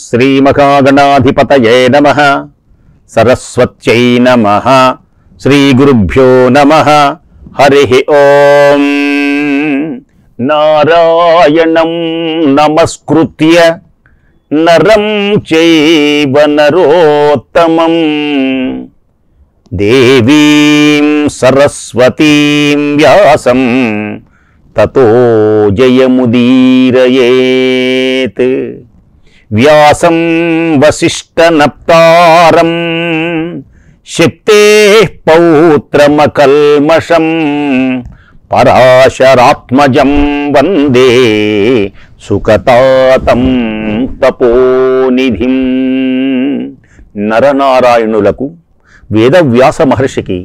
శ్రీమహాగణాధిపతయే నమః సరస్వత్యై నమః శ్రీగురుభ్యో నమః హరి ఓం నారాయణం నమస్కృత్య నరం చైవ నరోత్తమం దేవీం సరస్వతీం వ్యాసం తతో జయముదీరయేత్ వ్యాసం వసిష్ఠనప్తారం శక్తేః పౌత్రమకల్మషం పరాశరాత్మజం వందే సుఖతాతం తపోనిధిం. నరనారాయణులకు వేదవ్యాస మహర్షికి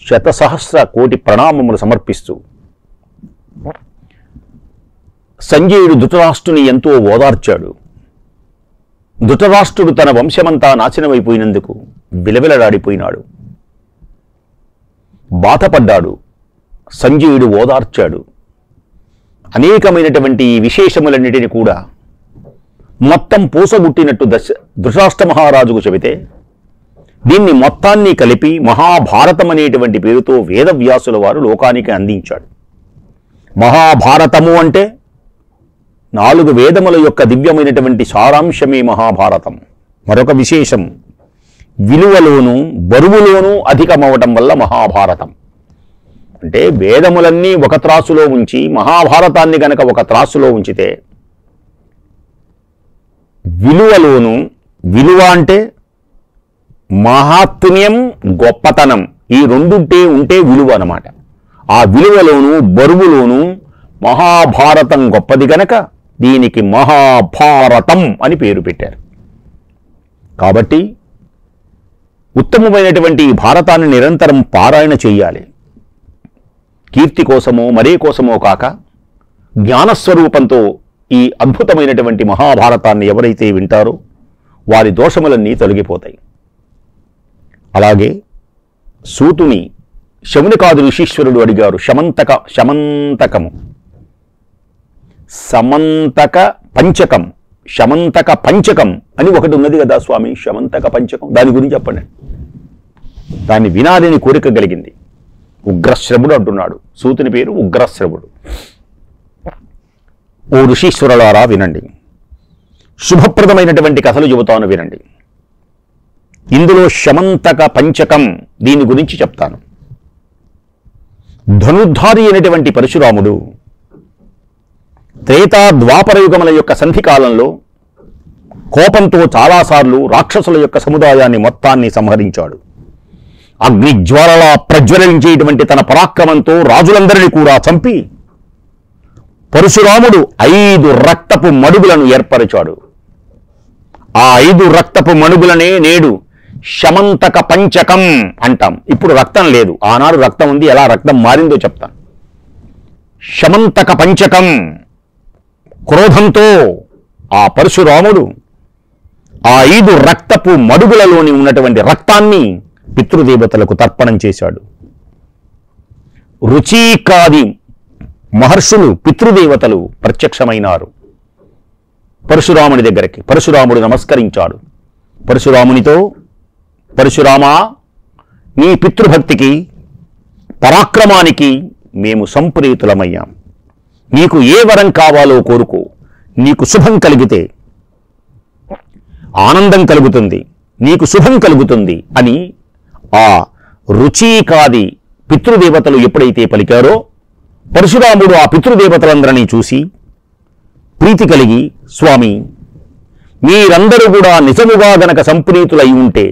శతసహస్ర కోటి ప్రణామములు సమర్పిస్తూ సంజయుడు ధృతరాష్ట్రుని ఎంతో ఓదార్చాడు. ధృతరాష్ట్రుడు తన వంశమంతా నాశనమైపోయినందుకు విలవిలలాడిపోయినాడు, బాధపడ్డాడు. సంజయుడు ఓదార్చాడు. అనేకమైనటువంటి విశేషములన్నిటిని కూడా మొత్తం పూసగుట్టినట్టు ధృతరాష్ట్ర మహారాజుకు చెబితే దీన్ని మొత్తాన్ని కలిపి మహాభారతం అనేటువంటి పేరుతో వేదవ్యాసుల వారు లోకానికి అందించాడు. మహాభారతము అంటే 4 వేదముల యొక్క దివ్యమైనటువంటి సారాంశమే మహాభారతం. మరొక విశేషం, విలువలోనూ బరువులోనూ అధికమవటం వల్ల మహాభారతం. అంటే వేదములన్నీ ఒక త్రాసులో ఉంచి మహాభారతాన్ని గనక ఒక త్రాసులో ఉంచితే విలువలోనూ, విలువ అంటే మహాత్మ్యం, గొప్పతనం, ఈ రెండుంటే ఉంటే విలువ అన్నమాట. ఆ విలువలోనూ బరువులోనూ మహాభారతం గొప్పది గనక దీనికి మహాభారతం అని పేరు పెట్టారు. కాబట్టి ఉత్తమమైనటువంటి ఈ భారతాన్ని నిరంతరం పారాయణ చెయ్యాలి. కీర్తి కోసమో మరే కోసమో కాక జ్ఞానస్వరూపంతో ఈ అద్భుతమైనటువంటి మహాభారతాన్ని ఎవరైతే వింటారో వారి దోషములన్నీ తొలగిపోతాయి. అలాగే సూతుని శమునికాది ఋషీశ్వరుడు అడిగారు, సమంతక పంచకం, శమంతక పంచకం అని ఒకటి ఉన్నది కదా స్వామి, శమంతక పంచకం, దాని గురించి చెప్పండి. దాన్ని వినాలని కోరిక కలిగింది. ఉగ్రశ్రవుడు అంటున్నాడు. సూతుని పేరు ఉగ్రశ్రవుడు. ఓ ఋషీశ్వరులారా వినండి, శుభప్రదమైనటువంటి కథలు చెబుతాను వినండి. ఇందులో శమంతక పంచకం దీని గురించి చెప్తాను. ధనుర్ధారి అయినటువంటి పరశురాముడు త్రేతా ద్వాపర యుగముల యొక్క సంధికాలంలో కోపంతో చాలాసార్లు రాక్షసుల యొక్క సముదాయాన్ని మొత్తాన్ని సంహరించాడు. అగ్నిజ్వాలలా ప్రజ్వలించేటువంటి తన పరాక్రమంతో రాజులందరినీ కూడా చంపి పరశురాముడు 5 రక్తపు మడుగులను ఏర్పరిచాడు. ఆ 5 రక్తపు మడుగులనే నేడు శమంతక పంచకం అంటాం. ఇప్పుడు రక్తం లేదు, ఆనాడు రక్తం ఉంది, ఎలా రక్తం మారిందో చెప్తాను. శమంతక పంచకం. క్రోధంతో ఆ పరశురాముడు ఆ 5 రక్తపు మడుగులలోని ఉన్నటువంటి రక్తాన్ని పితృదేవతలకు తర్పణం చేశాడు. రుచికాది మహర్షులు పితృదేవతలు ప్రత్యక్షమైనారు పరశురాముని దగ్గరికి. పరశురాముడు నమస్కరించాడు. పరశురామునితో, పరశురామా, నీ పితృభక్తికి పరాక్రమానికి మేము సంప్రీతులమయ్యాం. నీకు ఏ వరం కావాలో కోరుకో, నీకు శుభం కలిగితే ఆనందం కలుగుతుంది, నీకు శుభం కలుగుతుంది అని ఆ రుచికాది పితృదేవతలు ఎప్పుడైతే పలికారో పరశురాముడు ఆ పితృదేవతలందరినీ చూసి ప్రీతి కలిగి, స్వామి, మీరందరూ కూడా నిజముగా గనక సంప్రీతులై ఉంటే,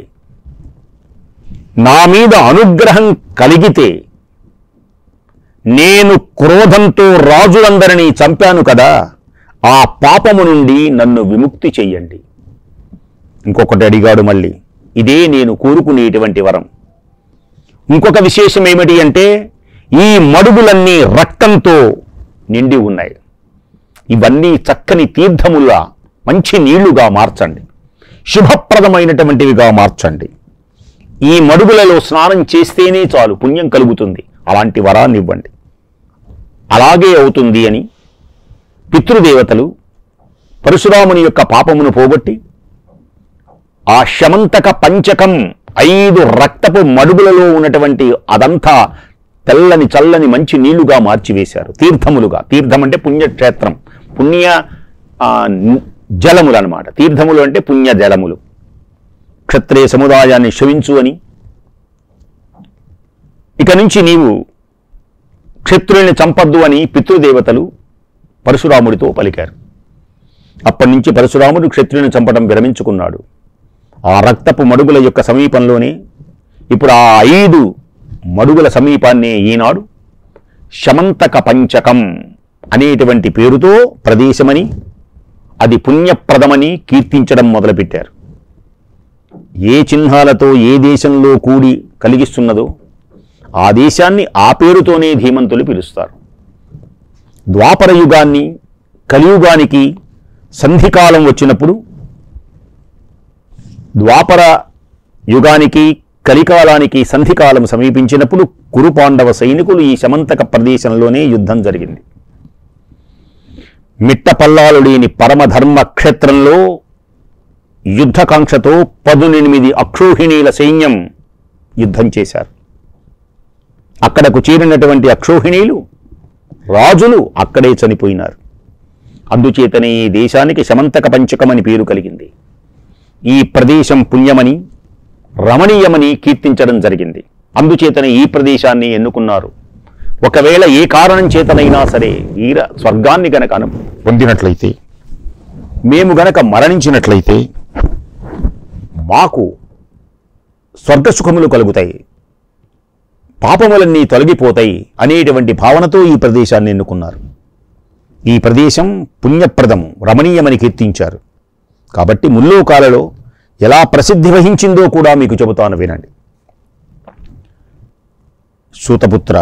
నా మీద అనుగ్రహం కలిగితే, నేను క్రోధంతో రాజులందరినీ చంపాను కదా, ఆ పాపము నుండి నన్ను విముక్తి చెయ్యండి. ఇంకొకటి అడిగాడు మళ్ళీ, ఇదే నేను కోరుకునేటువంటి వరం. ఇంకొక విశేషం ఏమిటి అంటే, ఈ మడుగులన్నీ రక్తంతో నిండి ఉన్నాయి. ఇవన్నీ చక్కని తీర్థములా మంచి నీళ్లుగా మార్చండి, శుభప్రదమైనటువంటివిగా మార్చండి. ఈ మడుగులలో స్నానం చేస్తేనే చాలు, పుణ్యం కలుగుతుంది. అలాంటి వరాన్ని ఇవ్వండి. అలాగే అవుతుంది అని పితృదేవతలు పరశురాముని యొక్క పాపమును పోగొట్టి ఆ శమంతక పంచకం 5 రక్తపు మడుగులలో ఉన్నటువంటి అదంతా తెల్లని చల్లని మంచి నీళ్లుగా మార్చివేశారు, తీర్థములుగా. తీర్థం అంటే పుణ్యక్షేత్రం, పుణ్య జలములు అన్నమాట. తీర్థములు అంటే పుణ్య జలములు. క్షత్రియ సముదాయాన్ని శవించు అని, ఇక నుంచి నీవు క్షత్రుల్ని చంపద్దు అని పితృదేవతలు పరశురాముడితో పలికారు. అప్పటి నుంచి పరశురాముడు క్షత్రుని చంపడం విరమించుకున్నాడు. ఆ రక్తపు మడుగుల యొక్క సమీపంలోనే ఇప్పుడు ఆ 5 మడుగుల సమీపాన్నే ఈనాడు శమంతక పంచకం అనేటువంటి పేరుతో ప్రదేశమని, అది పుణ్యప్రదమని కీర్తించడం మొదలుపెట్టారు. ఏ చిహ్నాలతో ఏ దేశంలో కూడి కలిగిస్తున్నదో ఆ దేశాన్ని ఆ పేరుతోనే ధీమంతులు పిలుస్తారు. ద్వాపర యుగాన్ని కలియుగానికి సంధికాలం వచ్చినప్పుడు, ద్వాపర యుగానికి కలికాలానికి సంధికాలం సమీపించినప్పుడు కురు పాండవ సైనికులు ఈ శమంతక ప్రదేశంలోనే యుద్ధం జరిగింది. మిట్టపల్లాలు లేని పరమధర్మ క్షేత్రంలో యుద్ధకాంక్షతో 18 అక్షోహిణీల సైన్యం యుద్ధం చేశారు. అక్కడకు చేరినటువంటి అక్షోహిణీలు రాజులు అక్కడే చనిపోయినారు. అందుచేతనే ఈ దేశానికి శమంతక పంచకమని పేరు కలిగింది. ఈ ప్రదేశం పుణ్యమని రమణీయమని కీర్తించడం జరిగింది. అందుచేతనే ఈ ప్రదేశాన్ని ఎన్నుకున్నారు. ఒకవేళ ఏ కారణం చేతనైనా సరే వీర స్వర్గాన్ని గనక పొందినట్లయితే, మేము గనక మరణించినట్లయితే మాకు స్వర్గసుఖములు కలుగుతాయి, పాపములన్నీ తొలగిపోతాయి అనేటువంటి భావనతో ఈ ప్రదేశాన్ని ఎన్నుకున్నారు. ఈ ప్రదేశం పుణ్యప్రదము, రమణీయమని కీర్తించారు. కాబట్టి ముల్లోకాలలో ఎలా ప్రసిద్ధి వహించిందో కూడా మీకు చెబుతాను, వినండి. సూతపుత్ర,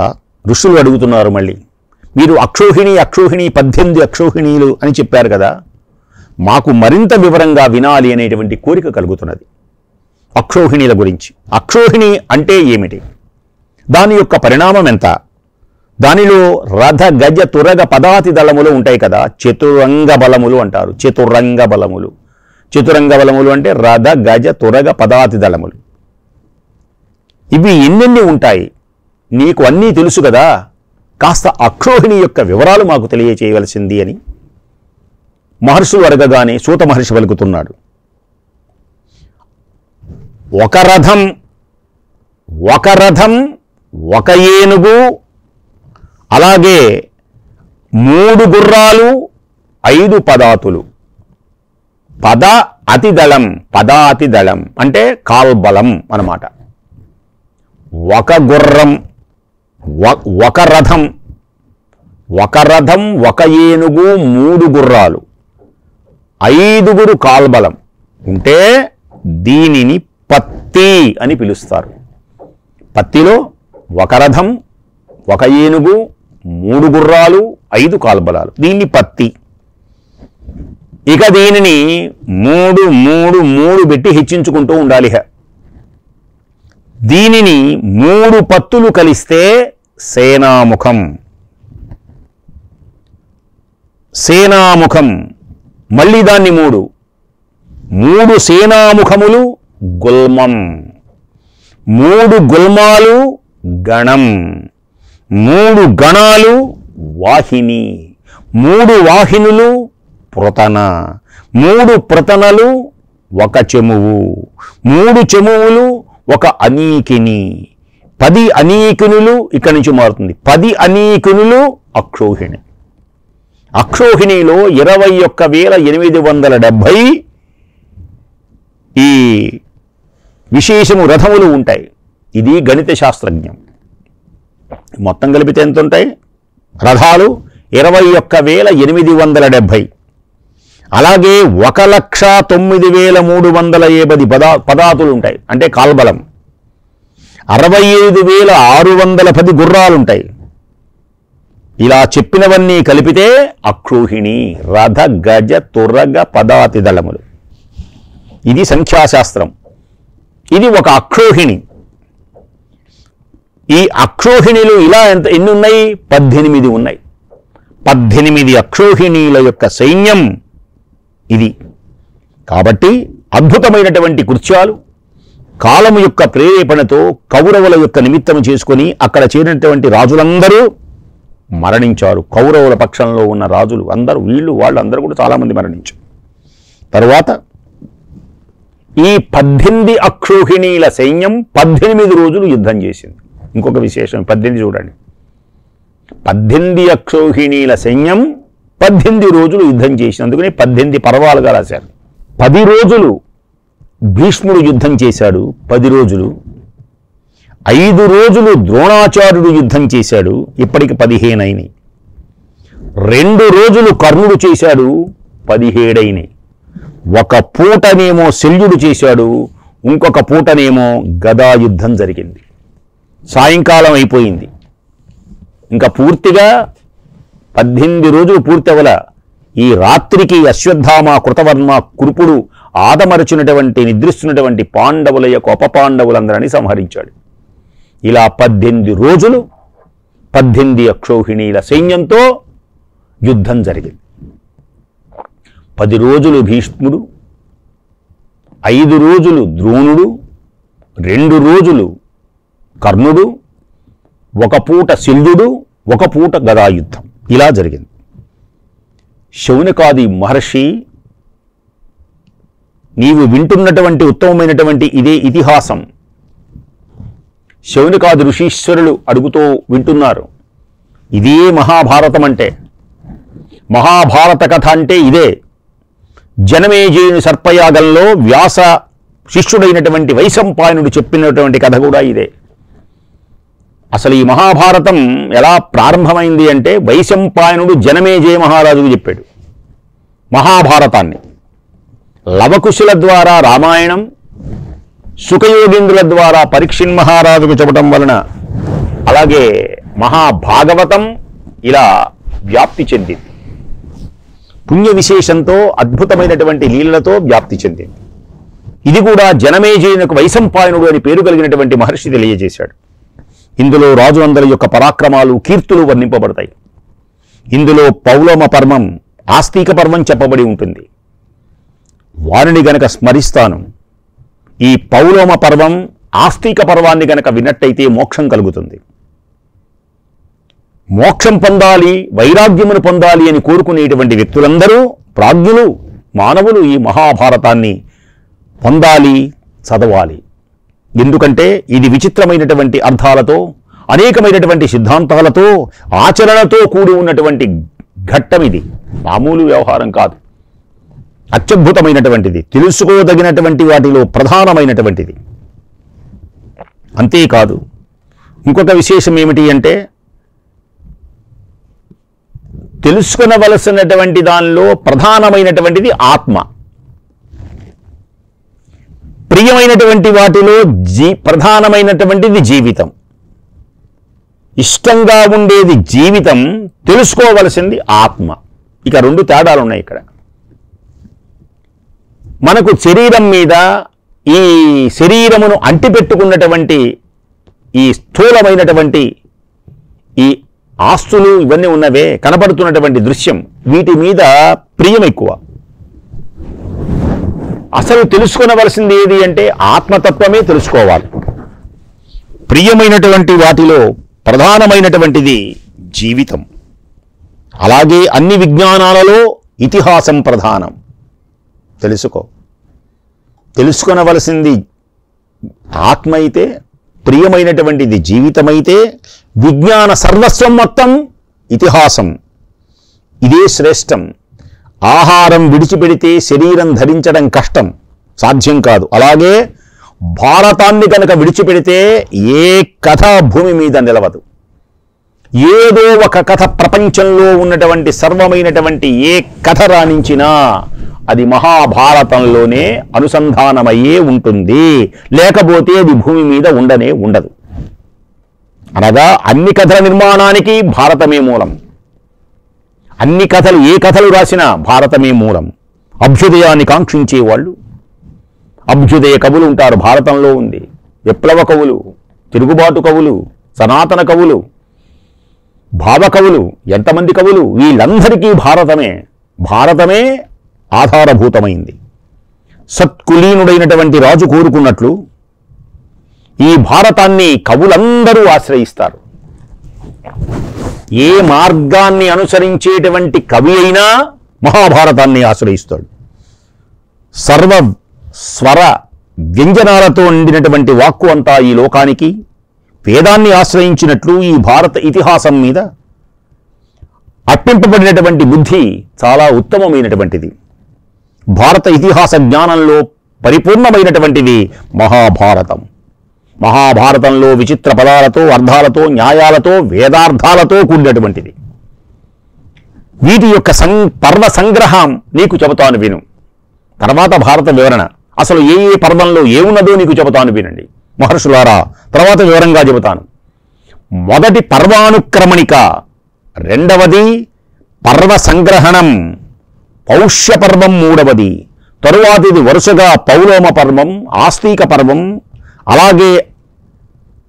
ఋషులు అడుగుతున్నారు మళ్ళీ, మీరు అక్షోహిణి 18 అక్షోహిణీలు అని చెప్పారు కదా, మాకు మరింత వివరంగా వినాలి అనేటువంటి కోరిక కలుగుతున్నది అక్షోహిణీల గురించి. అక్షోహిణి అంటే ఏమిటి, దాని యొక్క పరిణామం ఎంత, దానిలో రథ గజ తురగ పదాతి దళములు ఉంటాయి కదా, చతురంగ బలములు అంటారు. చతురంగ బలములు, చతురంగ బలములు అంటే రథ గజ తురగ పదాతి దళములు. ఇవి ఎన్నెన్ని ఉంటాయి, నీకు అన్నీ తెలుసు కదా, కాస్త అక్షోహిణి యొక్క వివరాలు మాకు తెలియచేయవలసింది అని మహర్షులు అడగగానే సూత మహర్షి పలుకుతున్నాడు. ఒక రథం, ఒక ఏనుగు, అలాగే 3 గుర్రాలు, 5 పదాతులు. పదాతి దళం అంటే కాల్బలం అన్నమాట. ఒక గుర్రం, ఒక రథం, ఒక ఏనుగు, 3 గుర్రాలు, 5 కాల్బలం ఉంటే దీనిని పత్తి అని పిలుస్తారు. పత్తిలో ఒక రథం, ఒక ఏనుగు, 3 గుర్రాలు, 5 కాల్బలాలు, దీన్ని పత్తి. ఇక దీనిని 3 పెట్టి హెచ్చించుకుంటూ ఉండాలి. దీనిని 3 పత్తులు కలిస్తే సేనాముఖం. మళ్ళీ దాన్ని 3 సేనాముఖములు గుల్మం, 3 గుల్మాలు గణం, 3 గణాలు వాహిని, 3 వాహినులు పృతన, 3 పృతనలు ఒక చెమువు, 3 చెమువులు ఒక అనీకిని, 10 అనీకినులు. ఇక్కడి నుంచి మారుతుంది 10 అనీకినులు అక్షోహిణి. అక్షోహిణిలో 21,870 ఈ విశేషము రథములు ఉంటాయి. ఇది గణిత శాస్త్రజ్ఞం. మొత్తం కలిపితే ఎంత ఉంటాయి రథాలు? 21,870. అలాగే 1,09,350 పదాతులు ఉంటాయి, అంటే కాల్బలం. 65,610 గుర్రాలుంటాయి. ఇలా చెప్పినవన్నీ కలిపితే అక్షోహిణి, రథ గజ తురగ పదాతి దళములు. ఇది సంఖ్యాశాస్త్రం. ఇది ఒక అక్షోహిణి. ఈ అక్షోహిణిలు ఇలా ఎన్ని ఉన్నాయి? 18 ఉన్నాయి. 18 అక్షోహిణీల యొక్క సైన్యం ఇది. కాబట్టి అద్భుతమైనటువంటి కృత్యాలు కాలము యొక్క ప్రేరేపణతో కౌరవుల యొక్క నిమిత్తము చేసుకొని అక్కడ చేరినటువంటి రాజులందరూ మరణించారు. కౌరవుల పక్షంలో ఉన్న రాజులు అందరూ, వాళ్ళందరూ కూడా చాలామంది మరణించారు. తరువాత ఈ 18 అక్షోహిణీల సైన్యం 18 రోజులు యుద్ధం చేసింది. ఇంకొక విశేషం 18 చూడండి. 18 అక్షోహిణీల సైన్యం 18 రోజులు యుద్ధం చేసినందుకని 18 పర్వాలుగా రాశారు. 10 రోజులు భీష్ముడు యుద్ధం చేశాడు. 10 రోజులు. 5 రోజులు ద్రోణాచార్యుడు యుద్ధం చేశాడు. ఇప్పటికి 15 అయినాయి. 2 రోజులు కర్ణుడు చేశాడు. 17 అయినాయి. ఒక పూటనేమో శల్యుడు చేశాడు. ఇంకొక పూటనేమో గదా యుద్ధం జరిగింది. సాయంకాలం అయిపోయింది. ఇంకా పూర్తిగా 18 రోజులు పూర్తి అవల. ఈ రాత్రికి అశ్వత్థామ, కృతవర్మ, కృపుడు ఆదమరచినటువంటి నిద్రిస్తున్నటువంటి పాండవుల యొక్క ఉపపాండవులందరినీ సంహరించాడు. ఇలా 18 రోజులు 18 అక్షోహిణీల సైన్యంతో యుద్ధం జరిగింది. 10 రోజులు భీష్ముడు, 5 రోజులు ద్రోణుడు, 2 రోజులు కర్ణుడు, ఒక పూట శల్యుడు, ఒక పూట గదాయుద్ధం. ఇలా జరిగింది. శౌనకాది మహర్షి, నీవు వింటున్నటువంటి ఉత్తమమైనటువంటి ఇదే ఇతిహాసం. శౌనకాది ఋషీశ్వరులు అడుగుతూ వింటున్నారు. ఇదే మహాభారతం అంటే. మహాభారత కథ అంటే ఇదే. జనమేజయుని సర్పయాగంలో వ్యాస శిష్యుడైనటువంటి వైశంపాయనుడు చెప్పినటువంటి కథ కూడా ఇదే. అసలు ఈ మహాభారతం ఎలా ప్రారంభమైంది అంటే వైశంపాయనుడు జనమేజయ మహారాజుకు చెప్పాడు మహాభారతాన్ని. లవకుశుల ద్వారా రామాయణం, సుఖయోగేంద్రుల ద్వారా పరీక్షిన్ మహారాజుకు చెప్పడం వలన అలాగే మహాభాగవతం ఇలా వ్యాప్తి చెందింది. పుణ్య విశేషంతో అద్భుతమైనటువంటి లీలలతో వ్యాప్తి చెందింది. ఇది కూడా జనమేజయునకు వైశంపాయనుడు అని పేరు కలిగినటువంటి మహర్షి తెలియజేశాడు. ఇందులో రాజులందరి యొక్క పరాక్రమాలు, కీర్తులు వర్ణింపబడతాయి. ఇందులో పౌలోమ పర్వం, ఆస్తిక పర్వం చెప్పబడి ఉంటుంది. వారిని గనక స్మరిస్తాను. ఈ పౌలోమ పర్వం, ఆస్తిక పర్వాన్ని గనక విన్నట్టయితే మోక్షం కలుగుతుంది. మోక్షం పొందాలి, వైరాగ్యమును పొందాలి అని కోరుకునేటువంటి వ్యక్తులందరూ, ప్రాజ్ఞులు, మానవులు ఈ మహాభారతాన్ని పొందాలి, చదవాలి. ఎందుకంటే ఇది విచిత్రమైనటువంటి అర్థాలతో, అనేకమైనటువంటి సిద్ధాంతాలతో, ఆచరణతో కూడి ఉన్నటువంటి ఘట్టం. ఇది మామూలు వ్యవహారం కాదు. అత్యద్భుతమైనటువంటిది, తెలుసుకోదగినటువంటి వాటిలో ప్రధానమైనటువంటిది. అంతేకాదు, ఇంకొక విశేషం ఏమిటి అంటే తెలుసుకొనవలసినటువంటి దానిలో ప్రధానమైనటువంటిది ఆత్మ. ప్రియమైనటువంటి వాటిలో ప్రధానమైనటువంటిది జీవితం. ఇష్టంగా ఉండేది జీవితం, తెలుసుకోవలసింది ఆత్మ. ఇక 2 తేడాలు ఉన్నాయి ఇక్కడ. మనకు శరీరం మీద ఈ శరీరమును అంటిపెట్టుకున్నటువంటి ఈ స్థూలమైనటువంటి ఈ ఆస్తులు ఇవన్నీ ఉన్నవే, కనపడుతున్నటువంటి దృశ్యం, వీటి మీద ప్రియం ఎక్కువ. అసలు తెలుసుకొనవలసింది ఏది అంటే ఆత్మతత్వమే తెలుసుకోవాలి. ప్రియమైనటువంటి వాటిలో ప్రధానమైనటువంటిది జీవితం. అలాగే అన్ని విజ్ఞానాలలో ఇతిహాసం ప్రధానం. తెలుసుకొనవలసింది ఆత్మ అయితే, ప్రియమైనటువంటిది జీవితమైతే, విజ్ఞాన సర్వస్వం మొత్తం ఇతిహాసం. ఇదే శ్రేష్టం. ఆహారం విడిచిపెడితే శరీరం ధరించడం కష్టం, సాధ్యం కాదు. అలాగే భారతాన్ని కనుక విడిచిపెడితే ఏ కథ భూమి మీద నిలవదు. ఏదో ఒక కథ ప్రపంచంలో ఉన్నటువంటి సర్వమైనటువంటి ఏ కథ రాణించినా అది మహాభారతంలోనే అనుసంధానమయ్యే ఉంటుంది. లేకపోతే అది భూమి మీద ఉండనే ఉండదు. అనగా అన్ని కథల నిర్మాణానికి భారతమే మూలం. అన్ని కథలు, ఏ కథలు రాసినా భారతమే మూలం. అభ్యుదయాన్ని కాంక్షించేవాళ్ళు, అభ్యుదయ కవులు ఉంటారు. భారతంలో ఉంది. విప్లవ కవులు, తిరుగుబాటు కవులు, సనాతన కవులు, భావ కవులు, ఎంతమంది కవులు, వీళ్ళందరికీ భారతమే ఆధారభూతమైంది. సత్కులీనుడైనటువంటి రాజు కోరుకున్నట్లు ఈ భారతాన్ని కవులందరూ ఆశ్రయిస్తారు. ఏ మార్గాన్ని అనుసరించేటువంటి కవి అయినా మహాభారతాన్ని ఆశ్రయిస్తాడు. సర్వ స్వర వ్యంజనాలతో నిండినటువంటి వాక్కు అంతా ఈ లోకానికి వేదాన్ని ఆశ్రయించినట్లు ఈ భారత ఇతిహాసం మీద అర్పింపబడినటువంటి బుద్ధి చాలా ఉత్తమమైనటువంటిది. భారత ఇతిహాస జ్ఞానంలో పరిపూర్ణమైనటువంటిది మహాభారతం. మహాభారతంలో విచిత్ర పదాలతో, అర్థాలతో, న్యాయాలతో, వేదార్థాలతో కూడినటువంటిది. వీటి యొక్క పర్వ సంగ్రహం నీకు చెబుతాను విను. తర్వాత భారత వివరణ, అసలు ఏ ఏ పర్వంలో ఏమున్నదో నీకు చెబుతాను వినండి మహర్షులారా. తర్వాత వివరంగా చెబుతాను. మొదటి పర్వానుక్రమణిక, రెండవది పర్వ సంగ్రహణం, పౌష్య పర్వం మూడవది, తరువాతిది వరుసగా పౌలోమ పర్వం, ఆస్తిక పర్వం, అలాగే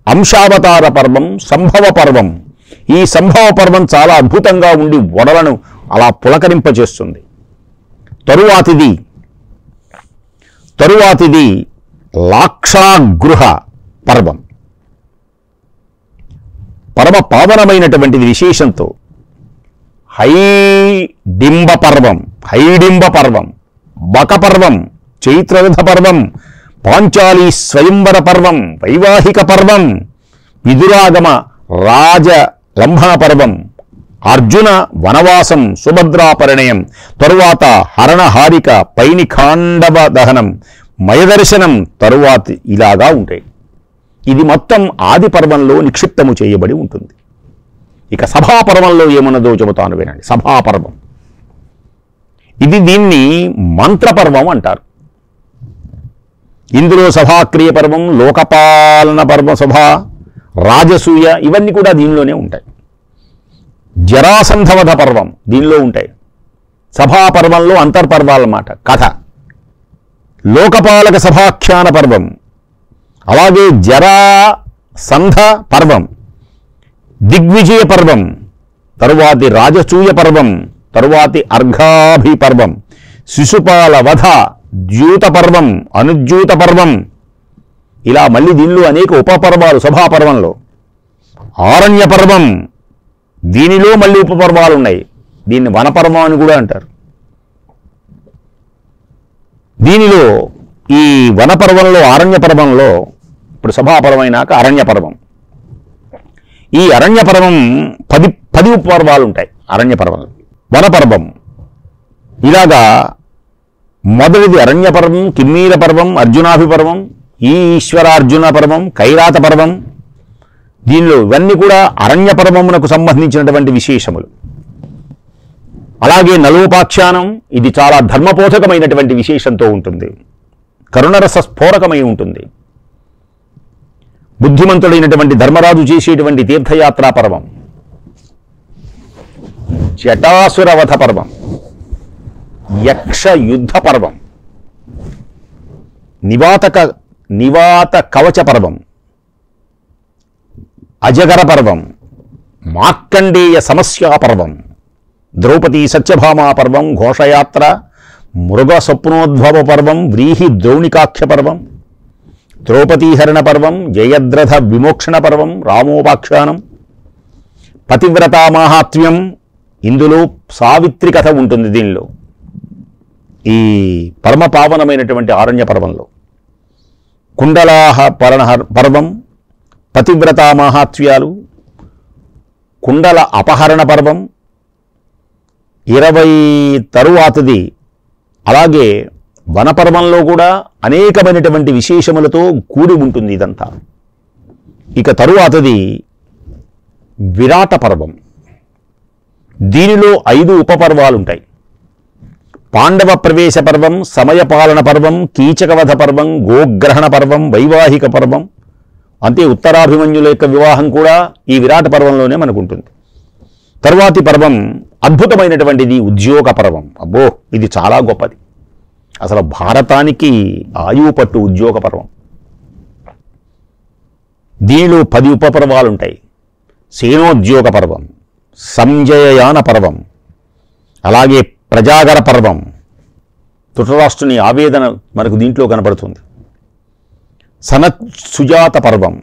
అంశావతార పర్వం, సంభవ పర్వం. ఈ సంభవ పర్వం చాలా అద్భుతంగా ఉండి వడలను అలా పులకరింపజేస్తుంది. తరువాతిది లాక్షాగృహ పర్వం, పరమ పావనమైనటువంటిది విశేషంతో. హైడింబ పర్వం, బక పర్వం, చైత్రరథ పర్వం, పాంచాలి స్వయంవర పర్వం, వైవాహిక పర్వం, విదురాగమ రాజలంభన పర్వం, అర్జున వనవాసం, సుభద్రా పరిణయం, తరువాత హరణహారిక, పైనిఖాండవ దహనం, మయదర్శనం, తరువాత ఇలాగా ఉంటాయి. ఇది మొత్తం ఆది పర్వంలో నిక్షిప్తము చేయబడి ఉంటుంది. ఇక సభాపర్వంలో ఏమన్నదో చెబుతాను వినండి. సభాపర్వం దీన్ని మంత్రపర్వం అంటారు. ఇందులో సభాక్రియ పర్వం, లోకపాలన పర్వం, సభ, రాజసూయ ఇవన్నీ కూడా దీనిలోనే ఉంటాయి. జరాసంధవధ పర్వం దీనిలో ఉంటాయి. సభాపర్వంలో అంతర్పర్వాలన్నమాట, కథ. లోకపాలక సభాఖ్యాన పర్వం, అలాగే జరాసంధ పర్వం, దిగ్విజయ పర్వం, తరువాతి రాజసూయ పర్వం, తరువాతి అర్ఘాభి పర్వం, శిశుపాల వధ, ద్యూత పర్వం, అనుద్యూత పర్వం. ఇలా మళ్ళీ దీనిలో అనేక ఉపపర్వాలు. సభాపర్వంలో ఆరణ్య పర్వం, దీనిలో మళ్ళీ ఉపపర్వాలు ఉన్నాయి. దీన్ని వనపర్వం అని కూడా అంటారు. దీనిలో ఈ వనపర్వంలో, ఆరణ్య పర్వంలో, ఇప్పుడు సభాపర్వమైనాక అరణ్య పర్వం. ఈ అరణ్య పర్వం 10 ఉపపర్వాలు ఉంటాయి. అరణ్య పర్వం, వనపర్వం. ఇలాగా మొదటిది అరణ్య పర్వం, కిమ్మీర పర్వం, అర్జునాభి పర్వం, ఈశ్వరార్జున పర్వం, కైరాత పర్వం. దీనిలో ఇవన్నీ కూడా అరణ్య పర్వమునకు సంబంధించినటువంటి విశేషములు. అలాగే నలోపాఖ్యానం, ఇది చాలా ధర్మపోధకమైనటువంటి విశేషంతో ఉంటుంది. కరుణరస స్ఫోరకమై ఉంటుంది. బుద్ధిమంతుడైనటువంటి ధర్మరాజు చేసేటువంటి తీర్థయాత్రా పర్వం, జటాసురవధ పర్వం, యక్ష యుద్ధ పర్వం, నివాత కవచ పర్వం, అజగర పర్వం, మార్కండేయ సమస్యా పర్వం, ద్రౌపదీ సత్యభామా పర్వం, ఘోషయాత్ర, మృగ స్వప్నోద్భవ పర్వం, వ్రీహి ద్రౌణికాఖ్య పర్వం, ద్రౌపదీహరణ పర్వం, జయద్రథ విమోక్షణ పర్వం, రామోపాఖ్యానం, పతివ్రతా మాహాత్మ్యం. ఇందులో సావిత్రి కథ ఉంటుంది. దీనిలో ఈ పరమ పావనమైనటువంటి ఆరణ్య పర్వంలో కుండలాహ పర్వం, పతివ్రతా మాహాత్మ్యాలు, కుండల అపహరణ పర్వం, 20 తరువాతది. అలాగే వనపర్వంలో కూడా అనేకమైనటువంటి విశేషములతో కూడి ఉంటుంది ఇదంతా. ఇక తరువాతది విరాట పర్వం. దీనిలో 5 ఉపపర్వాలుంటాయి. పాండవ ప్రవేశ పర్వం, సమయపాలన పర్వం, కీచకవధ పర్వం, గోగ్రహణ పర్వం, వైవాహిక పర్వం. అంతే, ఉత్తరాభిమన్యుల యొక్క వివాహం కూడా ఈ విరాట పర్వంలోనే మనకుంటుంది. తరువాతి పర్వం అద్భుతమైనటువంటిది ఉద్యోగ పర్వం. అబ్బో, ఇది చాలా గొప్పది. అసలు భారతానికి ఆయువు పట్టు ఉద్యోగ పర్వం. దీనిలో 10 ఉపపర్వాలుంటాయి. సేనోద్యోగ పర్వం, సంజయయాన పర్వం, అలాగే ప్రజాగర పర్వం, ధృతరాష్ట్రుని ఆవేదన మనకు దీంట్లో కనబడుతుంది. సనత్ సుజాత పర్వం,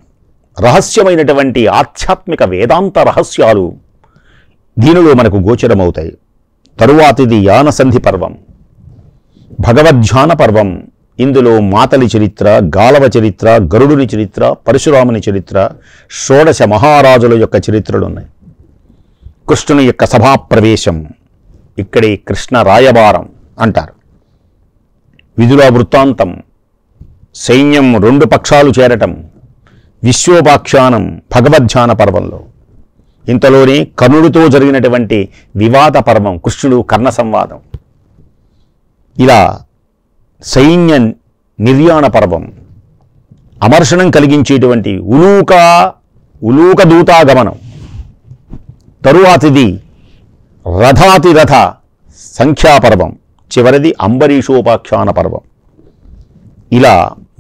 రహస్యమైనటువంటి ఆధ్యాత్మిక వేదాంత రహస్యాలు దీనిలో మనకు గోచరమవుతాయి. తరువాతిది యానసంధి పర్వం, భగవద్ధ్యాన పర్వం. ఇందులో మాతలి చరిత్ర, గాలవ చరిత్ర, గరుడుని చరిత్ర, పరశురాముని చరిత్ర, షోడశ మహారాజుల యొక్క చరిత్రలు ఉన్నాయి. కృష్ణుని యొక్క సభాప్రవేశం, ఇక్కడే కృష్ణ రాయబారం అంటారు. విదుర వృత్తాంతం, సైన్యం 2 పక్షాలు చేరటం, విశ్వోపాఖ్యానం భగవద్ధ్యాన పర్వంలో. ఇంతలోనే కర్ణుడితో జరిగినటువంటి వివాద పర్వం, కృష్ణుడు కర్ణ సంవాదం. ఇలా సైన్య నిర్యాణ పర్వం, అమర్షణం కలిగించేటువంటి ఉలూక దూతాగమనం. తరువాతిది రథాతిరథ సంఖ్యాపర్వం, చివరిది అంబరీషోపాఖ్యాన పర్వం. ఇలా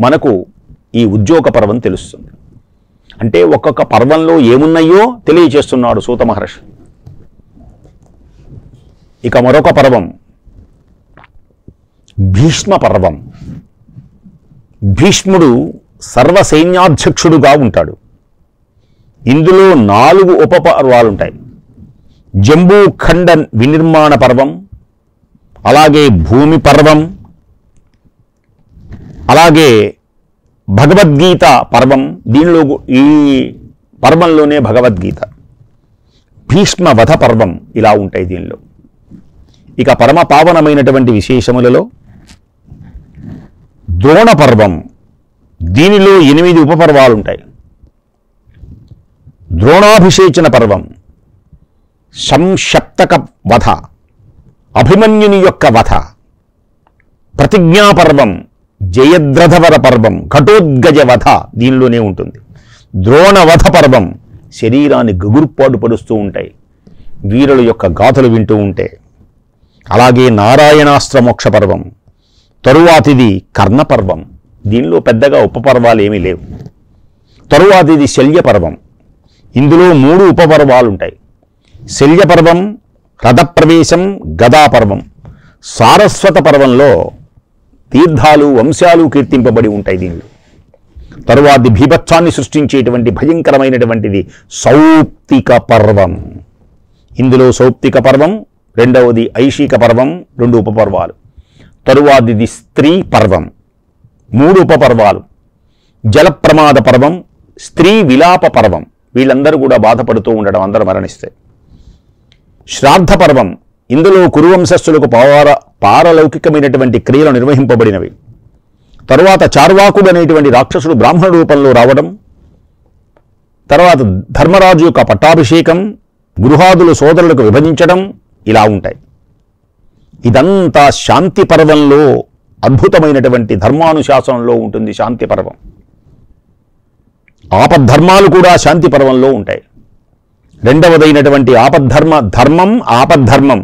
మనకు ఈ ఉద్యోగ పర్వం తెలుస్తుంది. అంటే ఒక్కొక్క పర్వంలో ఏమున్నాయో తెలియచేస్తున్నాడు సూత మహర్షి. ఇక మరొక పర్వం భీష్మ పర్వం. భీష్ముడు సర్వసైన్యాధ్యక్షుడుగా ఉంటాడు. ఇందులో 4 ఉపపర్వాలుంటాయి. జంబూఖండ వినిర్మాణ పర్వం, అలాగే భూమి పర్వం, అలాగే భగవద్గీత పర్వం. దీనిలో ఈ పర్వంలోనే భగవద్గీత, భీష్మ వధ పర్వం ఇలా ఉంటాయి దీనిలో. ఇక పరమ పావనమైనటువంటి విశేషములలో ద్రోణ పర్వం, దీనిలో 8 ఉపపర్వాలుంటాయి. ద్రోణాభిషేచన పర్వం, సంశప్తక వధ, అభిమన్యుని యొక్క వధ. ప్రతిజ్ఞాపర్వం, జయద్రథవర పర్వం, ఘటోద్గజ వధ దీనిలోనే ఉంటుంది. ద్రోణవధ పర్వం, శరీరాన్ని గగుర్పాటు పడుస్తూ ఉంటాయి వీరుల యొక్క గాథలు వింటూ ఉంటే. అలాగే నారాయణాస్త్ర మోక్ష పర్వం. తరువాతిది కర్ణపర్వం, దీనిలో పెద్దగా ఉపపర్వాలు ఏమీ లేవు. తరువాతిది శల్యపర్వం, ఇందులో 3 ఉపపర్వాలుంటాయి. శల్యపర్వం, రథప్రవేశం, గదాపర్వం. సారస్వత పర్వంలో తీర్థాలు, వంశాలు కీర్తింపబడి ఉంటాయి దీనిలో. తరువాతి భీభత్సాన్ని సృష్టించేటువంటి భయంకరమైనటువంటిది సౌప్తిక పర్వం. ఇందులో సౌప్తిక పర్వం, రెండవది ఐషిక పర్వం, 2 ఉపపర్వాలు. తరువాతిది స్త్రీ పర్వం, 3 ఉపపర్వాలు. జలప్రమాద పర్వం, స్త్రీ విలాప పర్వం, వీళ్ళందరూ కూడా బాధపడుతూ ఉండడం, అందరూ మరణిస్తే. శ్రాద్ధ పర్వం, ఇందులో కురువంశస్థులకు పారలౌకికమైనటువంటి క్రియలు నిర్వహింపబడినవి. తరువాత చార్వాకుడు అనేటువంటి రాక్షసుడు బ్రాహ్మణ రూపంలో రావడం, తర్వాత ధర్మరాజు యొక్క పట్టాభిషేకం, గృహాదులు సోదరులకు విభజించడం ఇలా ఉంటాయి. ఇదంతా శాంతి పర్వంలో అద్భుతమైనటువంటి ధర్మానుశాసనంలో ఉంటుంది. శాంతి పర్వం, ఆపద్ధర్మాలు కూడా శాంతి పర్వంలో ఉంటాయి. రెండవదైనటువంటి ధర్మం ఆపద్ధర్మం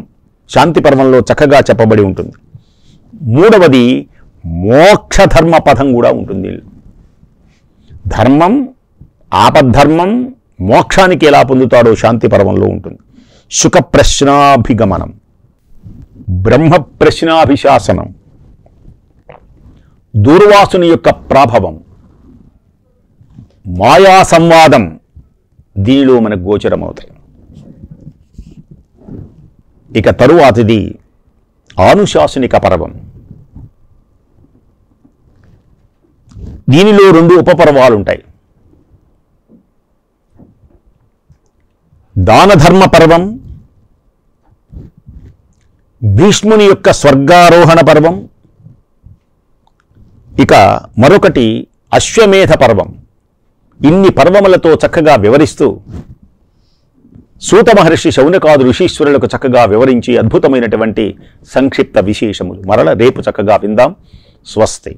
శాంతి పర్వంలో చక్కగా చెప్పబడి ఉంటుంది. మూడవది మోక్షధర్మ పథం కూడా ఉంటుంది. ధర్మం, ఆపద్ధర్మం, మోక్షానికి ఎలా పొందుతాడో శాంతి పర్వంలో ఉంటుంది. శుక ప్రశ్నాభిగమనం, బ్రహ్మ ప్రశ్నాభిశాసనం, దూర్వాసుని యొక్క ప్రాభవం, మాయా సంవాదం దీనిలో మనకు గోచరమవుతాయి. ఇక తరువాతిది ఆనుశాసనిక పర్వం. దీనిలో 2 ఉపపర్వాలు ఉంటాయి. దానధర్మ పర్వం, భీష్ముని యొక్క స్వర్గారోహణ పర్వం. ఇక మరొకటి అశ్వమేధ పర్వం. ఇన్ని పర్వములతో చక్కగా వివరిస్తూ సూత మహర్షి శౌనకాది ఋషీశ్వరులకు చక్కగా వివరించి అద్భుతమైనటువంటి సంక్షిప్త విశేషములు మరల రేపు చక్కగా విందాం. స్వస్తి.